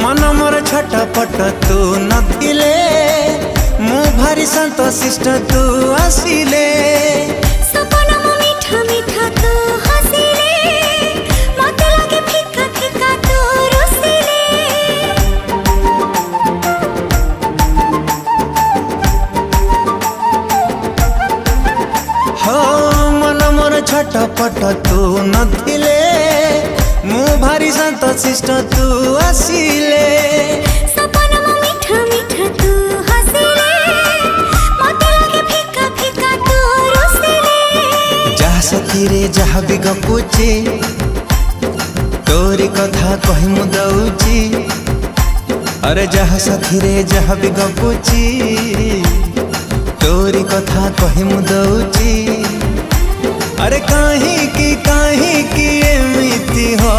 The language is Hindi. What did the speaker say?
मन मोर छटपट तू नथिले मु भारी शांत शिष्ट तू आसिले सपना मो मीठा मीठा तू हसिले मते लागे फिका फिका तू रुसिले हो मन मोर छटपट तू नथिले मु भारी शांत शिष्ट तू आसिले सपना मो मीठा मीठा तू हसिले मते लागे फिका फिका तू रुसिले जहा सखी रे जहा भी गपुची तोरी कथा कहि मु दउची अरे जहा सखी रे जहा भी गपुची तोरी कथा कहि मु दउची अरे काहे की एमिति हो